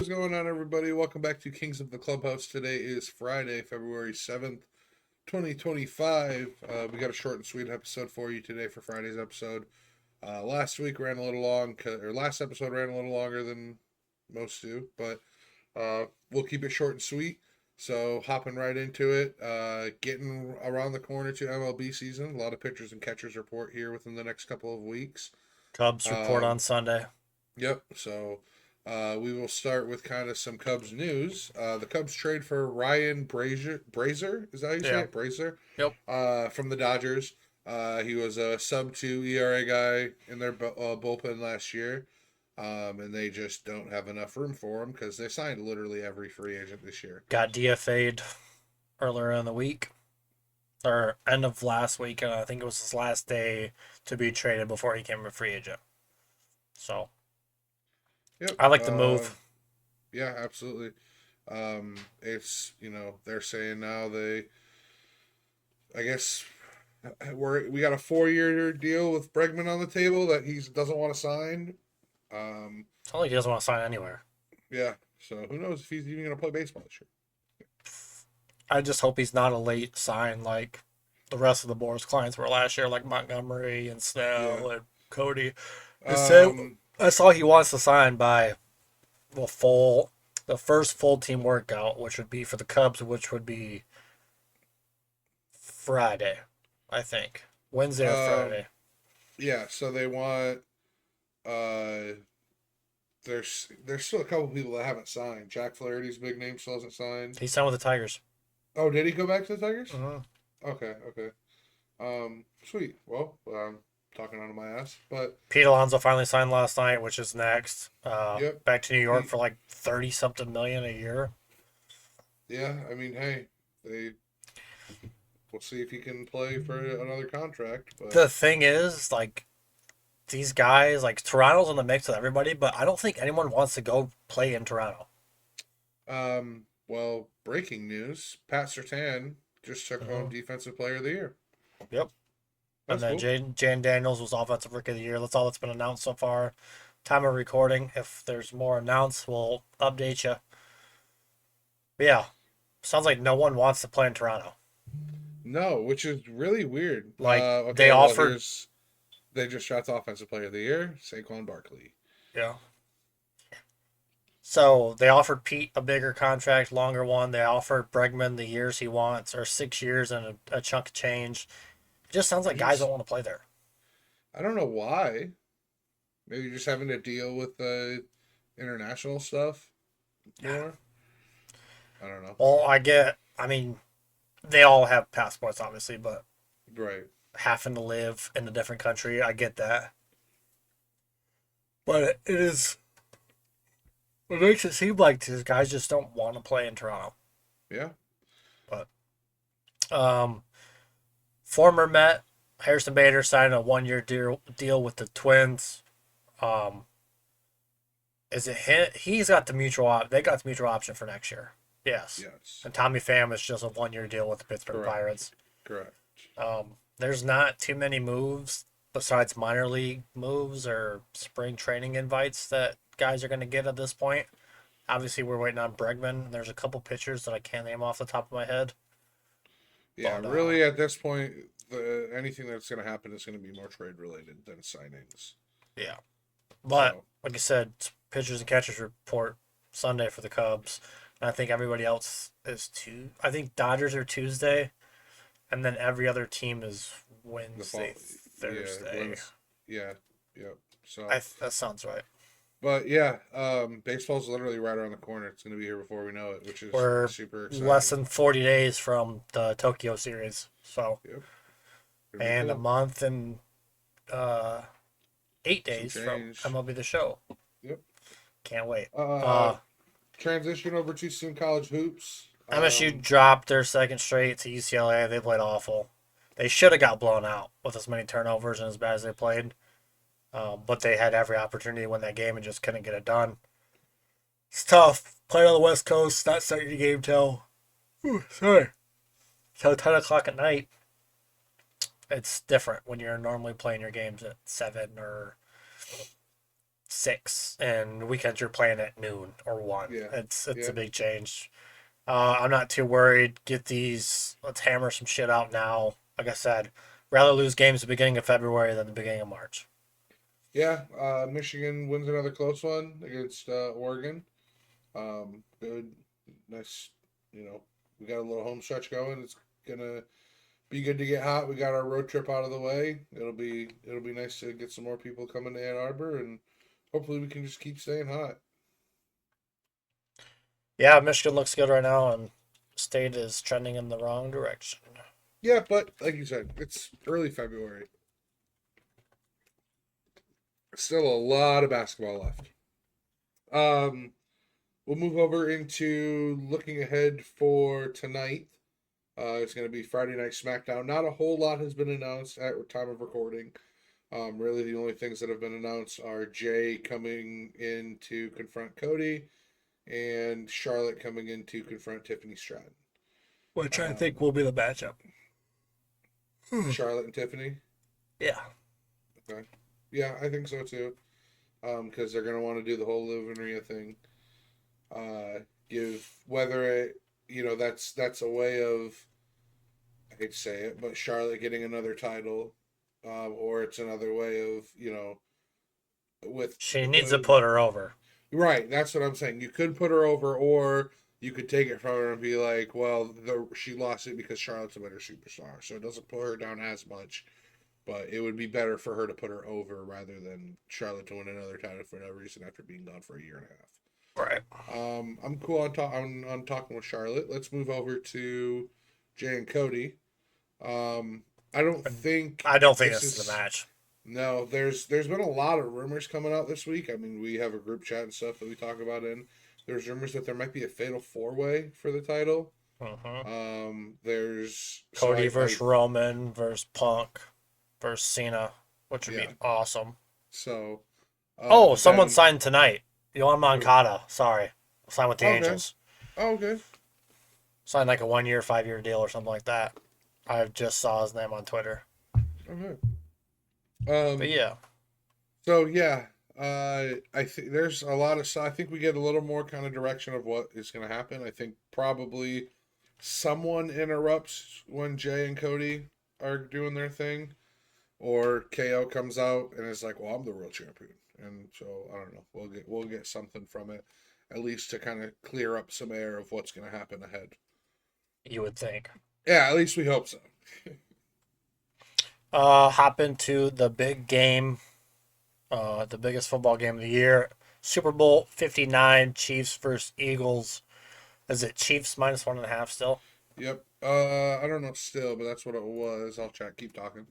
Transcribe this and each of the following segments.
What's going on, everybody? Welcome back to Kings of the Clubhouse. Today is Friday, February 7th, 2025. We got a short and sweet episode for you today for Friday's episode. Last week ran a little long, or last episode ran a little longer than most do, but we'll keep it short and sweet. So, hopping right into it, getting around the corner to MLB season. A lot of pitchers and catchers report here within the next couple of weeks. Cubs report on Sunday. Yep. So we will start with kind of some Cubs news. The Cubs trade for Ryan Brazier. Is that how you say it? Brazier? Yep. From the Dodgers. He was a sub-2 ERA guy in their bullpen last year. And they just don't have enough room for him because they signed literally every free agent this year. Got DFA'd earlier in the week, or end of last week, and I think it was his last day to be traded before he became a free agent. So, yep. I like the move. Yeah, absolutely. It's, they're saying now I guess we got a 4-year deal with Bregman on the table that he doesn't want to sign. It's not like he doesn't want to sign anywhere. Yeah, so who knows if he's even going to play baseball this year. I just hope he's not a late sign like the rest of the Boris clients were last year, like Montgomery and Snell and Cody. I saw he wants to sign by the first full team workout, which would be for the Cubs, which would be Friday, I think. Wednesday or Friday. Yeah, so they want there's still a couple people that haven't signed. Jack Flaherty's big name still hasn't signed. He signed with the Tigers. Oh, did he go back to the Tigers? Uh-huh. Okay. Sweet. Well, I'm talking out of my ass, but Pete Alonso finally signed last night, which is next. Yep. Back to New York for like 30-something million a year. Yeah, I mean, hey, we'll see if he can play for another contract. But the thing is, like, these guys, like, Toronto's in the mix with everybody, but I don't think anyone wants to go play in Toronto. Well, breaking news: Pat Surtain just took home Defensive Player of the Year. Yep. That's and then cool. Jan Daniels was Offensive Rookie of the Year. That's all that's been announced so far. Time of recording. If there's more announced, we'll update you. But yeah, sounds like no one wants to play in Toronto. No, which is really weird. Like, they offered. They just shot the Offensive Player of the Year, Saquon Barkley. Yeah. So they offered Pete a bigger contract, longer one. They offered Bregman the years he wants, or 6 years and a chunk of change. It just sounds like guys don't want to play there. I don't know why. Maybe just having to deal with the international stuff more. I don't know. Well, I mean, they all have passports, obviously, but right, having to live in a different country, I get that. But it makes it seem like these guys just don't want to play in Toronto. Yeah. But former Met Harrison Bader signed a 1-year deal with the Twins. Is it him? He's got the mutual. They got the mutual option for next year. Yes. And Tommy Pham is just a 1-year deal with the Pittsburgh Pirates. Correct. There's not too many moves besides minor league moves or spring training invites that guys are going to get at this point. Obviously, we're waiting on Bregman. There's a couple pitchers that I can't name off the top of my head. Yeah, but, really, at this point, anything that's going to happen is going to be more trade related than signings. Yeah, but like I said, pitchers and catchers report Sunday for the Cubs, and I think everybody else is I think Dodgers are Tuesday, and then every other team is Wednesday, Thursday. Yep. So that sounds right. But yeah, baseball's literally right around the corner. It's going to be here before we know it, which is We're super exciting. Less than 40 days from the Tokyo series, so and cool. A month and 8 days from MLB The Show. Yep. Can't wait. Transition over to some college hoops. MSU dropped their second straight to UCLA. They played awful. They should have got blown out with as many turnovers and as bad as they played. But they had every opportunity to win that game and just couldn't get it done. It's tough. Playing on the West Coast, not starting your game till 10 o'clock at night. It's different when you're normally playing your games at 7 or 6, and weekends you're playing at noon or 1. Yeah. It's Yeah. a big change. I'm not too worried. Let's hammer some shit out now. Like I said, rather lose games at the beginning of February than the beginning of March. Yeah. Michigan wins another close one against Oregon. Good, nice. We got a little home stretch going. It's gonna be good to get hot. We got our road trip out of the way. It'll be nice to get some more people coming to Ann Arbor, and hopefully we can just keep staying hot. Yeah, Michigan looks good right now, and State is trending in the wrong direction. Yeah, but like you said, it's early February. Still a lot of basketball left. Um, we'll move over into looking ahead for tonight. It's going to be Friday Night SmackDown. Not a whole lot has been announced at time of recording. Really, the only things that have been announced are Jay coming in to confront Cody and Charlotte coming in to confront Tiffany Stratton. Which I think Um, will be the matchup. Charlotte and Tiffany. Yeah. Okay. Yeah, I think so too. Because they're gonna want to do the whole Liv and Rhea thing. Give whether it that's a way of, I hate to say it, but Charlotte getting another title, or it's another way of with She needs to put her over. right. That's what I'm saying. You could put her over, or you could take it from her and be like, well, she lost it because Charlotte's a better superstar, so it doesn't put her down as much. But it would be better for her to put her over rather than Charlotte to win another title for no reason after being gone for a year and a half. Right. I'm cool on talking with Charlotte. Let's move over to Jay and Cody. Um, I don't think I don't think this this is the is match. no. There's been a lot of rumors coming out this week. I mean, we have a group chat and stuff that we talk about in. There's rumors that there might be a fatal 4-way for the title. Mm-hmm. There's so Cody versus Roman versus Punk versus Cena, which would be awesome. So, someone then, signed tonight. Yohan Moncada. Sorry. Signed with the Angels. Oh, okay. Signed like a 1-year, 5-year deal or something like that. I just saw his name on Twitter. Okay. But yeah. So yeah, I think there's a lot of. So I think we get a little more kind of direction of what is going to happen. I think probably someone interrupts when Jay and Cody are doing their thing, or KO comes out and is like, "Well, I'm the world champion," and so I don't know. We'll get something from it, at least to kind of clear up some air of what's going to happen ahead. You would think. Yeah, at least we hope so. Hop into the big game. The biggest football game of the year. Super Bowl 59, Chiefs versus Eagles. Is it Chiefs minus 1.5 still? Yep. I don't know still, but that's what it was. I'll check. Keep talking.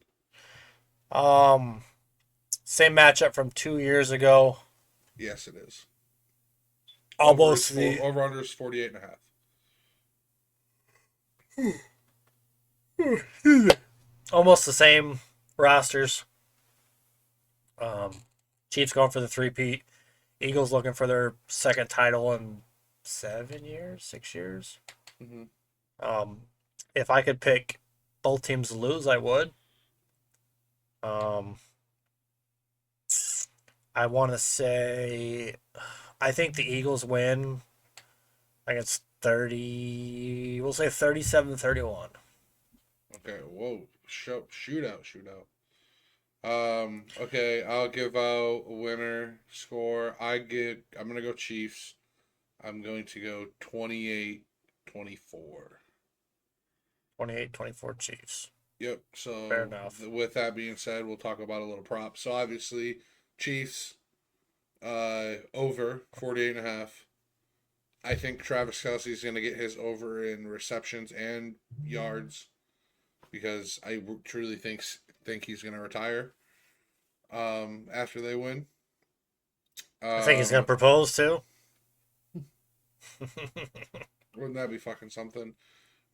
Same matchup from 2 years ago. Yes, it is. Almost over under is 48.5. Almost the same rosters. Chiefs going for the three-peat. Eagles looking for their second title in 7 years, 6 years. Mm-hmm. If I could pick both teams to lose, I would. I want to say, I think the Eagles win. I think it's 30. We'll say 37-31. Okay. Whoa. Shootout. Okay. I'll give out a winner score. I'm gonna go Chiefs. I'm going to go 28-24. 28-24 Chiefs. Yep. So fair enough. With that being said, we'll talk about a little prop. So obviously, Chiefs, over 48.5. I think Travis Kelce's going to get his over in receptions and yards because I truly think he's going to retire after they win. I think he's going to propose too. Wouldn't that be fucking something?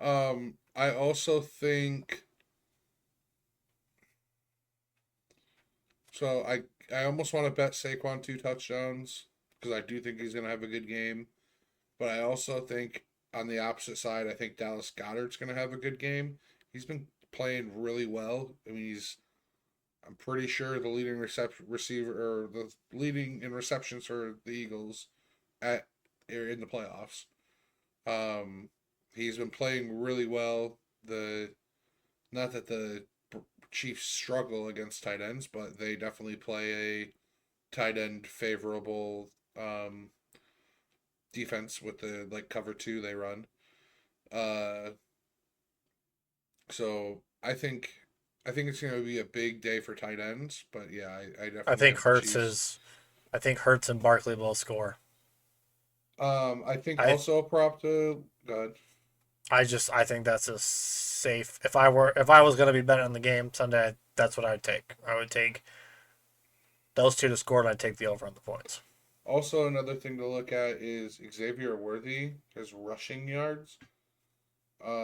I also think so. I almost want to bet Saquon 2 touchdowns because I do think he's going to have a good game. But I also think on the opposite side, I think Dallas Goedert's going to have a good game. He's been playing really well. I mean, I'm pretty sure the leading receiver or the leading in receptions for the Eagles at in the playoffs. Um, he's been playing really well. The Not that the Chiefs struggle against tight ends, but they definitely play a tight end favorable defense with the like cover two they run. Uh, so I think it's going to be a big day for tight ends, but yeah, I I definitely think have the Chiefs. Hurts and Barkley both score. I think I also a prop to God. I think that's a safe. If I was gonna be betting on the game Sunday, that's what I'd take. I would take those two to score, and I'd take the over on the points. Also, another thing to look at is Xavier Worthy, his rushing yards.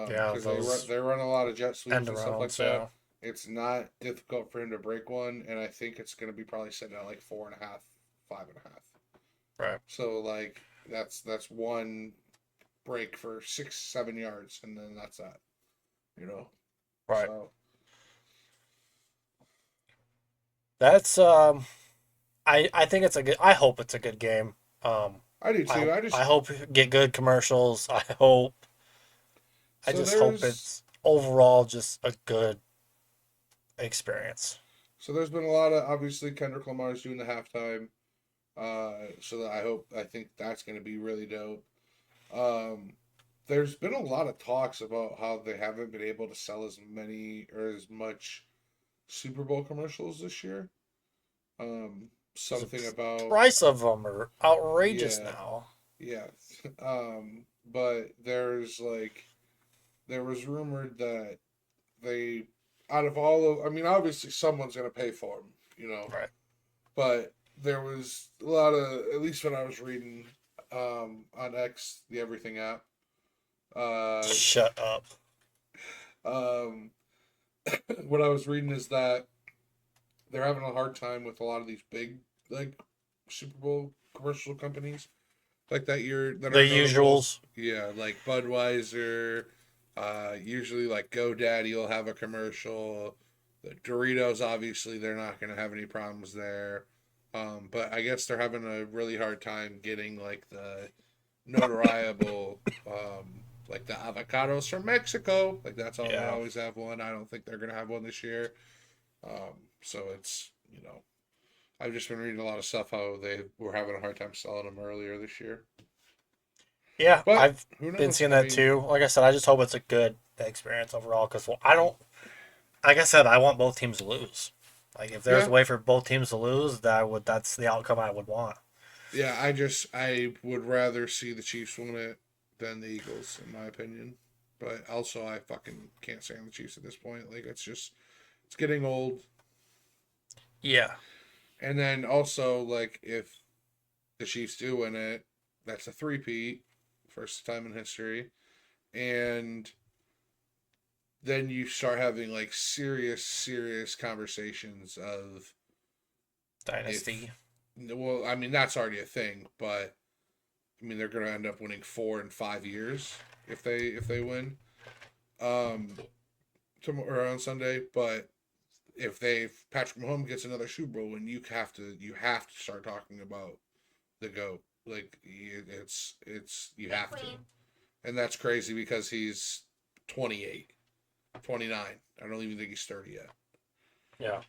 Yeah, Because those they run a lot of jet sweeps end and stuff like arounds. that. Yeah, It's not difficult for him to break one, and I think it's going to be probably sitting at like 4.5, 5.5. right. So like that's one break for 6, 7 yards, and then that's that. You know. Right. So That's I think it's a good. I hope it's a good game. Um, I do too. I hope we get good commercials. I So just hope there's it's overall just a good experience. so there's been a lot of obviously Kendrick Lamar's doing the halftime. So that I think that's going to be really dope. Um, there's been a lot of talks about how they haven't been able to sell as many or as much Super Bowl commercials this year. The Something about price of them are outrageous yeah, now. yeah. But there was rumored that they out of all of I mean obviously someone's gonna pay for them, you know, Right. but there was a lot of at least when I was reading on X the Everything app. Uh, Shut up. um, what I was reading is that they're having a hard time with a lot of these big like Super Bowl commercial companies like that The are notable. usuals. Yeah, like Budweiser. Usually like GoDaddy will have a commercial. The Doritos, obviously, they're not going to have any problems there. But I guess they're having a really hard time getting like the notariable, like the avocados from Mexico. Like that's all they Yeah. always have one. I don't think they're going to have one this year. So it's I've just been reading a lot of stuff how they were having a hard time selling them earlier this year. Yeah, But I've who been knows? seeing I that mean, too. Like I said, I just hope it's a good experience overall because I don't. Like I said, I want both teams to lose. Like if there's yeah, a way for both teams to lose, that's the outcome I would want. yeah. I would rather see the Chiefs win it than the Eagles, in my opinion. But also, I fucking can't stand the Chiefs at this point. Like it's getting old. Yeah. And then also, like if the Chiefs do win it, that's a three-peat, first time in history, and then you start having like serious conversations of if Dynasty. well, I mean that's already a thing, but I mean they're going to end up winning 4 and 5 years if they win tomorrow or on Sunday. But if Patrick Mahomes gets another Super Bowl, and you have to start talking about the goat. Like it's you have to, and that's crazy because he's 28, 29. I don't even think he's 30 yet. Yeah.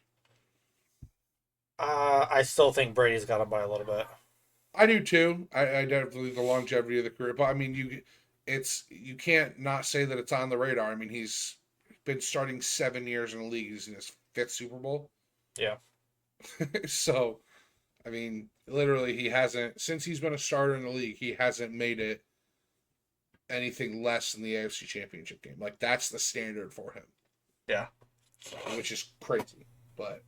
I still think Brady's got him by a little bit. I do too. I definitely the longevity of the career, but I mean you can't not say that it's on the radar. I mean he's been starting 7 years in the league. He's in his fifth Super Bowl, Yeah. so I mean literally he hasn't since he's been a starter in the league. He hasn't made it anything less than the AFC Championship game. Like that's the standard for him, Yeah. which is crazy. But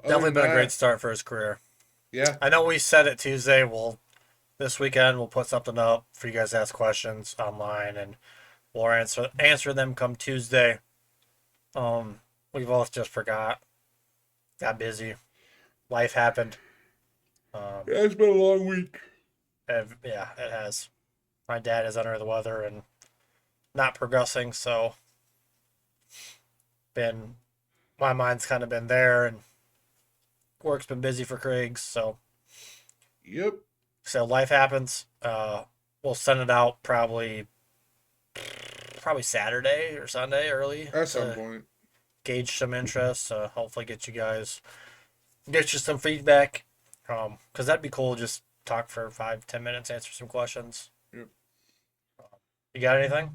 other Definitely than been a great that, start for his career. yeah, I know we said it Tuesday. Well, this weekend we'll put something up for you guys to ask questions online, and we'll answer them come Tuesday. We both just forgot, got busy, life happened. Um, it's been a long week. yeah, it has. My dad is under the weather and not progressing, so been my mind's kind of been there, and work's been busy for Craig's, Yep. so life happens. We'll send it out probably Saturday or Sunday early At some to point. gauge some interest. Hopefully get you some feedback. Because that'd be cool. Just talk for 5-10 minutes, answer some questions. Yep. You got anything?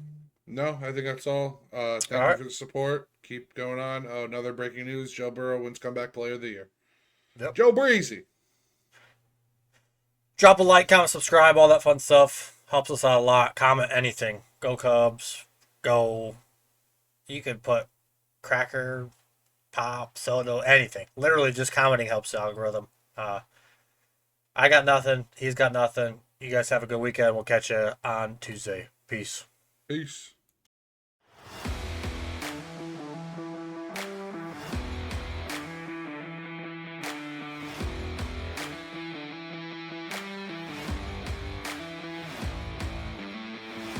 No, I think that's all. Thank All you right. for the support. Keep going on. Oh, another breaking news: Joe Burrow wins comeback player of the year. Yep. Joe Breezy. Drop a like, comment, subscribe, all that fun stuff. Helps us out a lot. Comment anything. Go Cubs. Go. You could put cracker, pop, soda, anything. Literally, just commenting helps the algorithm. I got nothing. He's got nothing. You guys have a good weekend. We'll catch you on Tuesday. Peace. Peace.